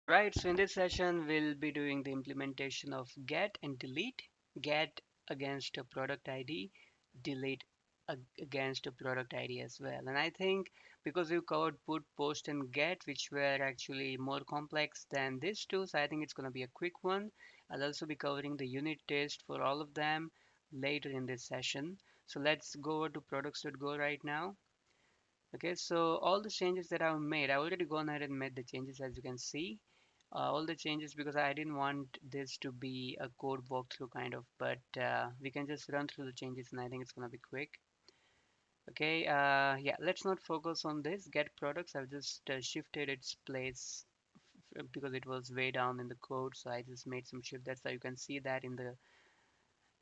Right, so in this session, we'll be doing the implementation of get and delete. Get against a product ID, delete against a product ID as well. And I think because we've covered put, post, and get, which were actually more complex than these two, so I think it's going to be a quick one. I'll also be covering the unit test for all of them later in this session. So let's go over to products.go right now. Okay, so all the changes that I've made, I've already gone ahead and made the changes as you can see. All the changes because I didn't want this to be a code walkthrough kind of, but we can just run through the changes and I think it's gonna be quick. Okay, yeah, let's not focus on this get products. I've just shifted its place because it was way down in the code, so I just made some shift. That's how you can see that in the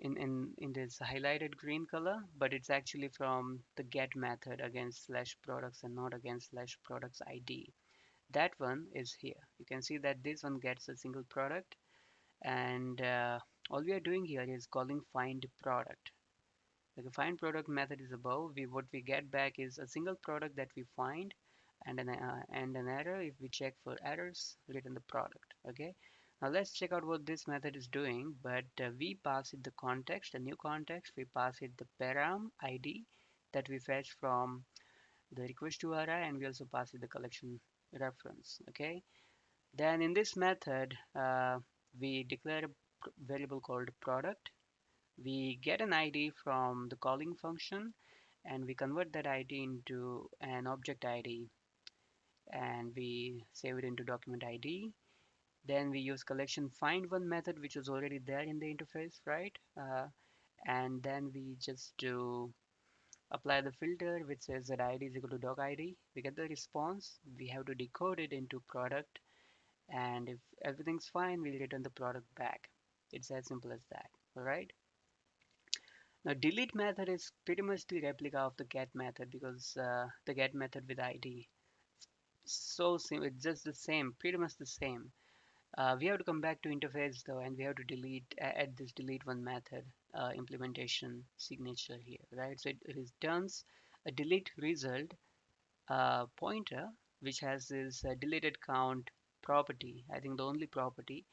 in this highlighted green color, but it's actually from the get method against slash products and not against slash products ID. That one is here. You can see that this one gets a single product, and all we are doing here is calling find product. The find product method is above. What we get back is a single product that we find, and an error. If we check for errors, return the product. Okay. Now let's check out what this method is doing. But we pass it the context, a new context. We pass it the param ID that we fetch from the request URI, and we also pass it the collection reference. Okay. Then in this method, we declare a variable called product. We get an ID from the calling function and we convert that ID into an object ID and we save it into document ID. Then we use collection find one method which was already there in the interface, right? And then we just do apply the filter which says that ID is equal to doc ID. We get the response. We have to decode it into product, and if everything's fine, we'll return the product back. It's as simple as that. All right. Now delete method is pretty much the replica of the get method because the get method with ID. So simple, it's just the same, pretty much the same. We have to come back to interface though, and we have to delete add this delete one method implementation signature here, right? So it returns a delete result pointer which has this deleted count property. I think the only property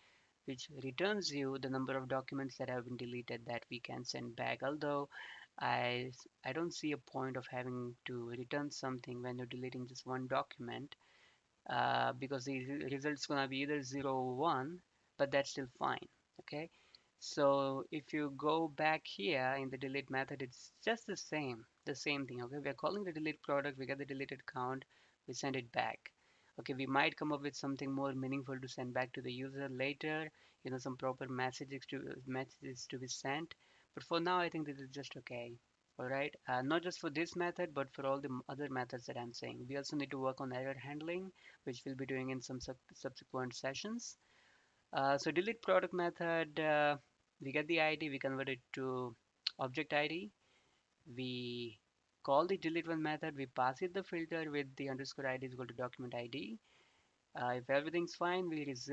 which returns you the number of documents that have been deleted that we can send back. Although I don't see a point of having to return something when you're deleting just one document because the result's gonna be either 0 or 1, but that's still fine. Okay, so if you go back here in the delete method, it's just the same thing. Okay, we're calling the delete product, we get the deleted count, we send it back. Okay, we might come up with something more meaningful to send back to the user later, some proper messages to be sent. But for now, I think this is just okay. All right, not just for this method, but for all the other methods that I'm saying. We also need to work on error handling, which we'll be doing in some subsequent sessions. So delete product method, we get the ID, we convert it to object ID. We call the delete one method, we pass it the filter with the underscore ID is equal to document ID. If everything's fine, we get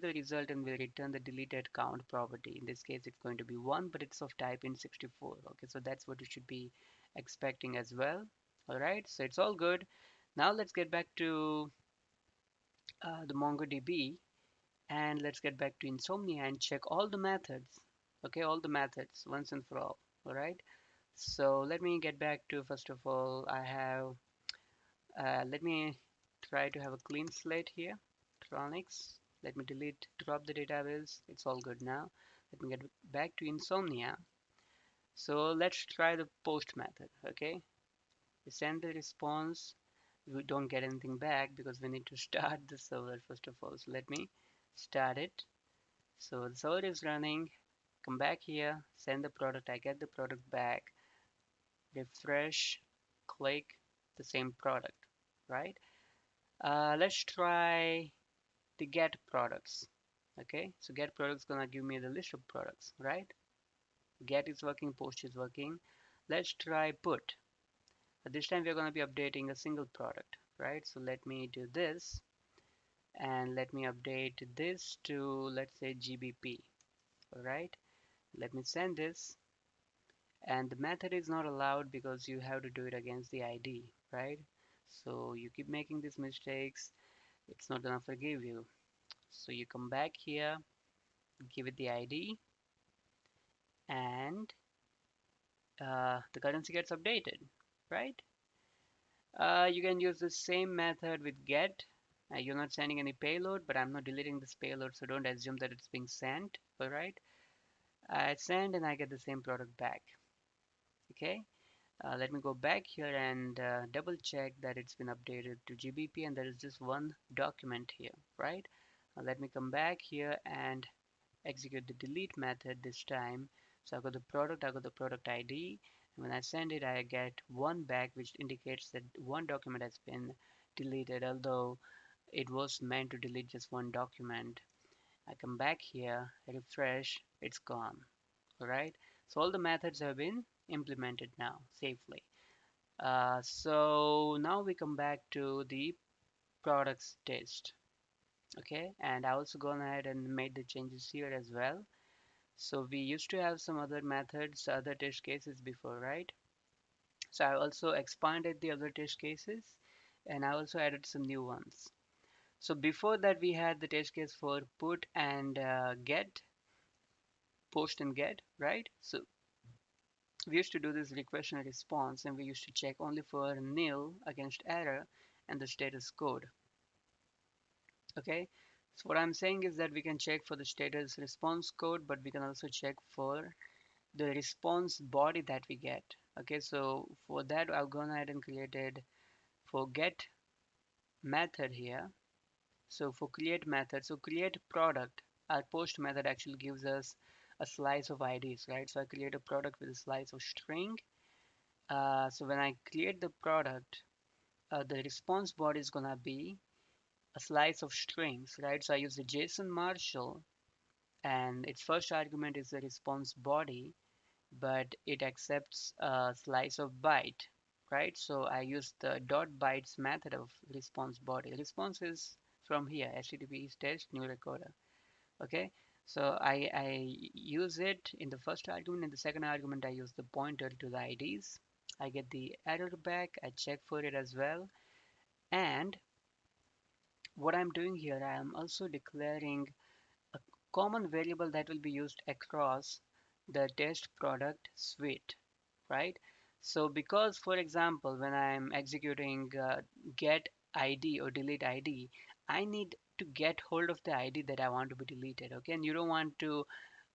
the result and we return the deleted count property. In this case, it's going to be 1, but it's of type int64. Okay, so that's what you should be expecting as well. All right, so it's all good. Now let's get back to the MongoDB and let's get back to Insomnia and check all the methods. Okay, all the methods once and for all. All right, so let me get back to first of all, let me try to have a clean slate here. Tronics. Let me drop the database. It's all good now. Let me get back to Insomnia. So let's try the post method. Okay, we send the response. We don't get anything back because we need to start the server first of all. So let me start it. So the server is running. Come back here, send the product. I get the product back. Refresh, click the same product, right? Let's try the get products. Okay, so get products gonna give me the list of products, right? Get is working, post is working. Let's try put. But this time we're gonna be updating a single product, right? So let me do this and let me update this to, let's say, GBP. All right, let me send this, and the method is not allowed because you have to do it against the ID, right? So you keep making these mistakes. It's not gonna forgive you. So you come back here, give it the ID, and the currency gets updated, right? You can use the same method with get. You're not sending any payload, but I'm not deleting this payload, so don't assume that it's being sent. All right, I send and I get the same product back. Okay, let me go back here and double check that it's been updated to GBP and there is just one document here, right? Let me come back here and execute the delete method this time. So I got the product ID. And when I send it, I get one back, which indicates that one document has been deleted, although it was meant to delete just one document. I come back here, refresh, it's gone. All right. So all the methods have been implemented now safely. So now we come back to the products test. Okay, and I also gone ahead and made the changes here as well. So we used to have some other methods, other test cases before, right? So I also expanded the other test cases and I also added some new ones. So before that we had the test case for put and get, post and get, right? So we used to do this request and response and we used to check only for nil against error and the status code. Okay, so what I'm saying is that we can check for the status response code, but we can also check for the response body that we get. Okay, so for that I've gone ahead and created for get method here. So for create method, so create product, our post method actually gives us a slice of IDs, right? So I create a product with a slice of string. So when I create the product, the response body is gonna be a slice of strings, right? So I use the JSON Marshall and its first argument is the response body, but it accepts a slice of byte, right? So I use the dot bytes method of response body. Response is from here, HTTP test new recorder. Okay, so I use it in the first argument. In the second argument, I use the pointer to the IDs. I get the error back. I check for it as well. And what I'm doing here, I am also declaring a common variable that will be used across the test product suite, right? So because, for example, when I'm executing get ID or delete ID, I need to get hold of the ID that I want to be deleted, okay? And you don't want to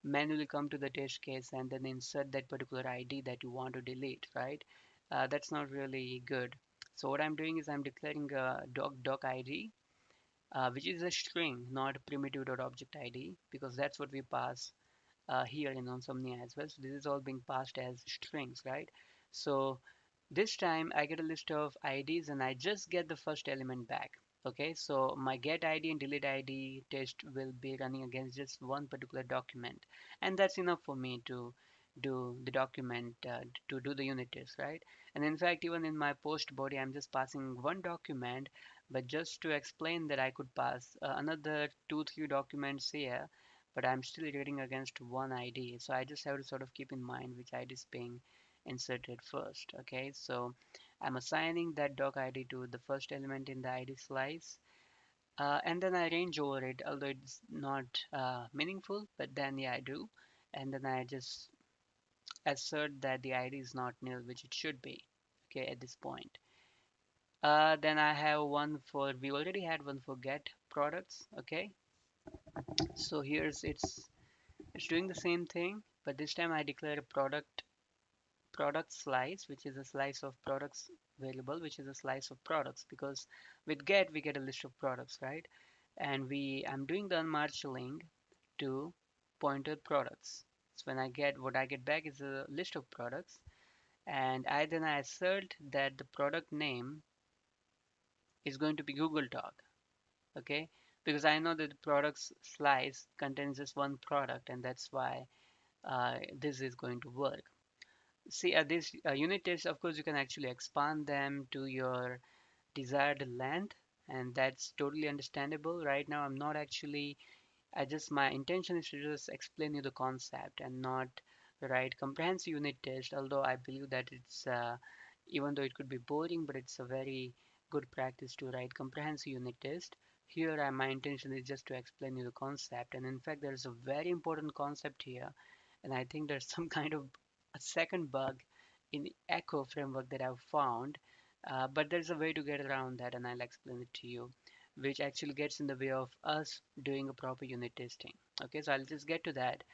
manually come to the test case and then insert that particular ID that you want to delete, right? That's not really good. So what I'm doing is I'm declaring a doc ID, which is a string, not primitive.object ID, because that's what we pass here in Onsomnia as well. So this is all being passed as strings, right? So this time I get a list of IDs and I just get the first element back. Okay, so my get ID and delete ID test will be running against just one particular document, and that's enough for me to do the document to do the unit test, right? And in fact, even in my post body, I'm just passing one document, but just to explain that I could pass another two, three documents here, but I'm still reading against one ID. So I just have to sort of keep in mind which ID is being inserted first. Okay, so I'm assigning that doc ID to the first element in the ID slice. And then I range over it, although it's not meaningful, but then yeah, I do. And then I just assert that the ID is not nil, which it should be, okay, at this point. Then I have one for, we already had one for get products, okay. So here's it's doing the same thing, but this time I declare a product slice, which is a slice of products variable, which is a slice of products, because with get we get a list of products, right? And I'm doing the unmarshalling to pointer products. So when I get what I get back is a list of products, and I assert that the product name is going to be Google Doc, okay? Because I know that the products slice contains just one product, and that's why this is going to work. See, these unit tests, of course, you can actually expand them to your desired length, and that's totally understandable. Right now, I'm not actually, my intention is to just explain you the concept and not write comprehensive unit test, although I believe that it's, even though it could be boring, but it's a very good practice to write comprehensive unit test. here my intention is just to explain you the concept, and in fact there's a very important concept here, and I think there's some kind of a second bug in the Echo framework that I've found, but there's a way to get around that, and I'll explain it to you, which actually gets in the way of us doing a proper unit testing. Okay, so I'll just get to that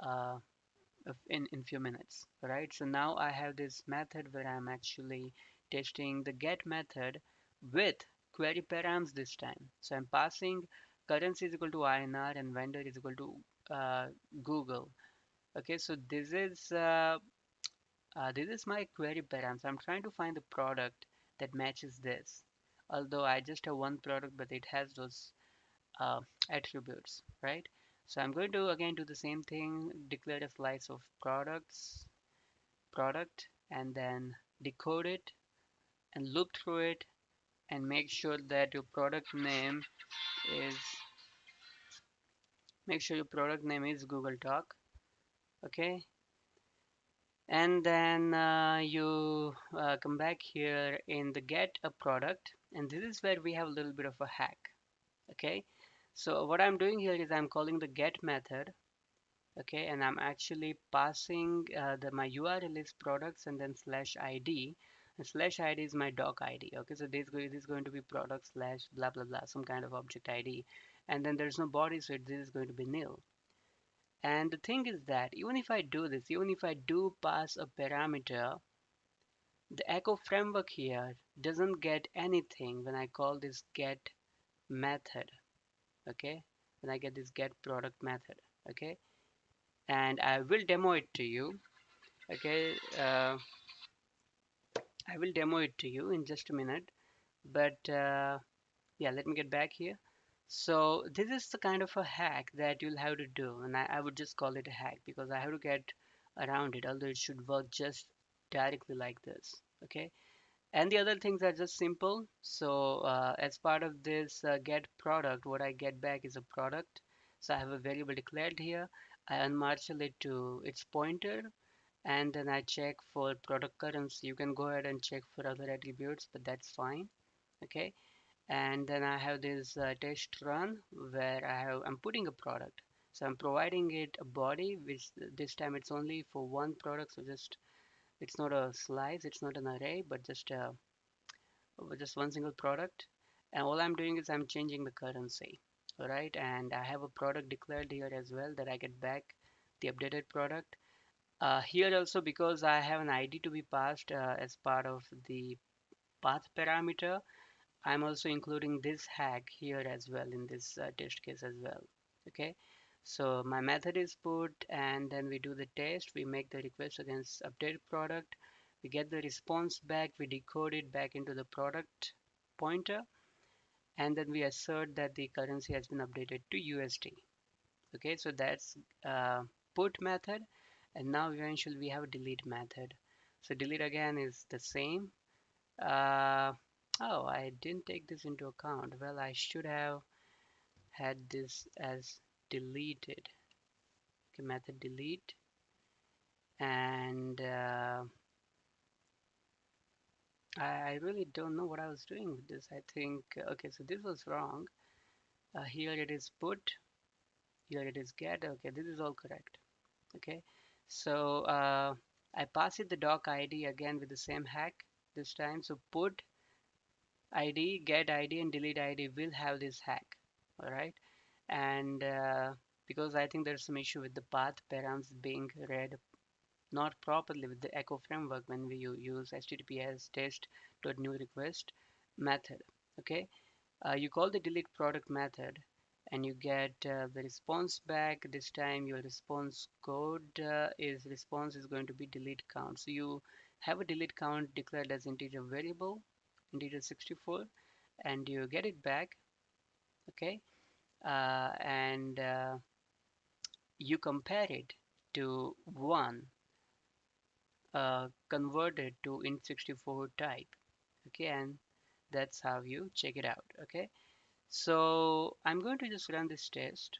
uh, in few minutes. Right, so now I have this method where I'm actually testing the get method with query params this time. So I'm passing currency is equal to INR and vendor is equal to Google. Okay, so this is my query params. I'm trying to find the product that matches this. Although I just have one product, but it has those uh, attributes, right? So I'm going to again do the same thing, declare a slice of product, and then decode it and look through it and make sure that your product name is Google Talk. Okay, and then you come back here in the get a product, and this is where we have a little bit of a hack. Okay, so what I'm doing here is I'm calling the get method. Okay, and I'm actually passing my URL is products and then slash id, and slash id is my doc id. Okay, so this is going to be product slash blah blah blah, some kind of object id, and then there's no body, so this is going to be nil. And the thing is that even if I do this, even if I do pass a parameter, the echo framework here doesn't get anything when I call this get method. Okay, when I get this get product method. Okay, and I will demo it to you. Okay, I will demo it to you in just a minute, but yeah, let me get back here. So this is the kind of a hack that you'll have to do, and I would just call it a hack because I have to get around it, although it should work just directly like this. Okay, and the other things are just simple. So as part of this get product, what I get back is a product. So I have a variable declared here. I unmarshal it to its pointer, and then I check for product currency. You can go ahead and check for other attributes, but that's fine. Okay, and then I have this test run where I'm putting a product. So I'm providing it a body, which this time it's only for one product. So just it's not a slice, it's not an array, but just one single product. And all I'm doing is I'm changing the currency. All right, and I have a product declared here as well that I get back the updated product. Here also, because I have an ID to be passed as part of the path parameter, I'm also including this hack here as well in this test case as well. Okay, so my method is put, and then we do the test. We make the request against updated product. We get the response back. We decode it back into the product pointer, and then we assert that the currency has been updated to USD. Okay, so that's put method, and now eventually we have a delete method. So delete again is the same. uh, oh, I didn't take this into account. Well, I should have had this as deleted. Okay, method delete, and I really don't know what I was doing with this. I think okay, so this was wrong. Here it is put, here it is get. Okay, this is all correct. Okay, so I pass it the doc ID again with the same hack this time. So put ID, get ID, and delete ID will have this hack. All right, and because I think there's some issue with the path params being read not properly with the echo framework when we use https test dot new request method. Okay, you call the delete product method and you get the response back. This time your response code is response is going to be delete count. So you have a delete count declared as integer variable, integer 64, and you get it back. Okay, and you compare it to 1 converted to int64 type. Okay, and that's how you check it out. Okay, so I'm going to just run this test,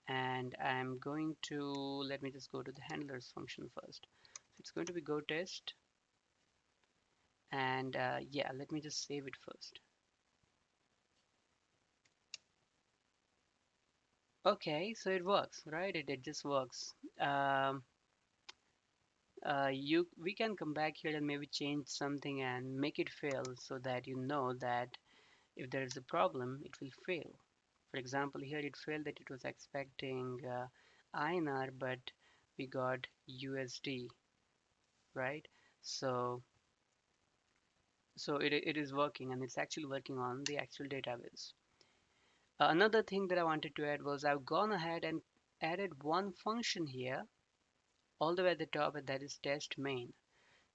and I'm going to let me just go to the handlers function first. It's going to be go test, and yeah, let me just save it first. Okay, so it works, right? It just works. Um, we can come back here and maybe change something and make it fail so that you know that if there is a problem, it will fail. For example, here it failed that it was expecting INR, but we got USD, right? So it is working and it's actually working on the actual database. Another thing that I wanted to add was I've gone ahead and added one function here all the way at the top, and that is test main.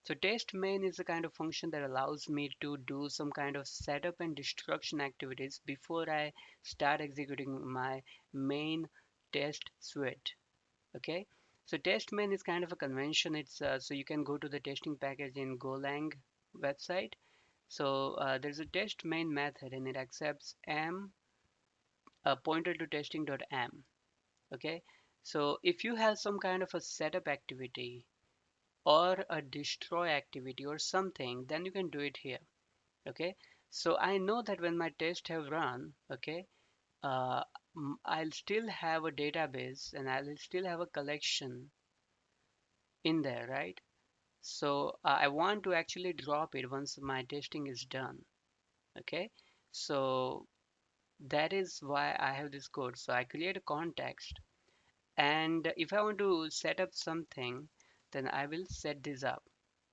So test main is the kind of function that allows me to do some kind of setup and destruction activities before I start executing my main test suite. Okay, so test main is kind of a convention. It's so you can go to the testing package in Golang website. So there's a test main method and it accepts m pointer to testing.m. Okay, so if you have some kind of a setup activity or a destroy activity or something, then you can do it here. Okay, so I know that when my tests have run, okay, uh, I'll still have a database and I'll still have a collection in there, right? So I want to actually drop it once my testing is done. Okay, so that is why I have this code. So I create a context, and if I want to set up something, then I will set this up.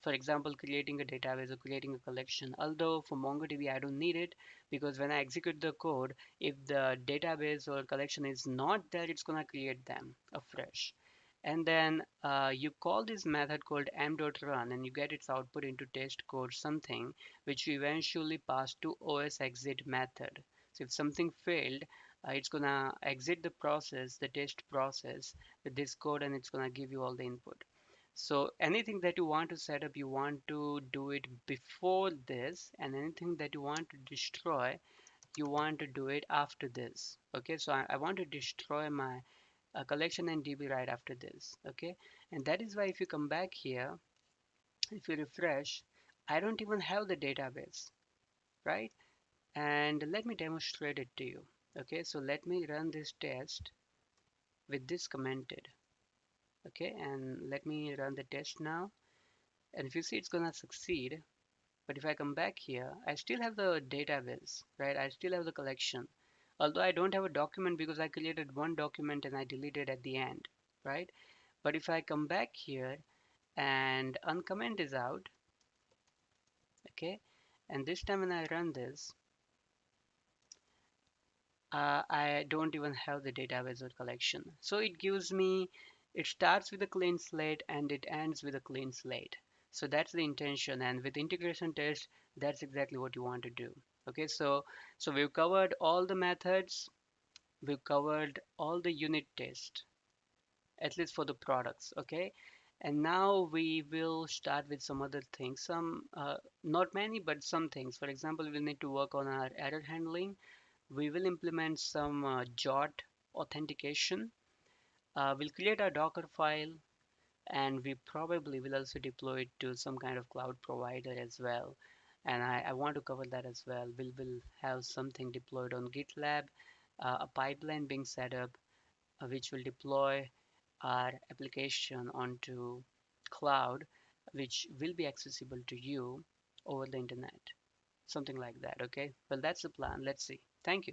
For example, creating a database or creating a collection. Although for MongoDB, I don't need it because when I execute the code, if the database or collection is not there, it's gonna create them afresh. And then you call this method called m.run and you get its output into test code something which you eventually pass to os exit method. So if something failed, it's gonna exit the process, the test process with this code, and it's gonna give you all the input. So anything that you want to set up, you want to do it before this, and anything that you want to destroy, you want to do it after this. Okay, so I want to destroy my collection and DB right after this. Okay, and that is why if you come back here, if you refresh, I don't even have the database, right? And let me demonstrate it to you. Okay, so let me run this test with this commented. Okay, and let me run the test now. And if you see, it's gonna succeed. But if I come back here, I still have the database, right? I still have the collection. Although I don't have a document because I created one document and I deleted at the end, right? But if I come back here and uncomment is out, okay, and this time when I run this, I don't even have the database or collection. So it gives me, it starts with a clean slate and it ends with a clean slate. So that's the intention. And with integration test, that's exactly what you want to do. Okay, so we've covered all the methods, we've covered all the unit tests, at least for the products. Okay, and now we will start with some other things. Some, not many, but some things. For example, we'll need to work on our error handling. We will implement some JOT authentication. We'll create a Docker file and we probably will also deploy it to some kind of cloud provider as well. And I want to cover that as well. We'll have something deployed on GitLab, a pipeline being set up, which will deploy our application onto cloud, which will be accessible to you over the internet. Something like that. Okay. Well, that's the plan. Let's see. Thank you.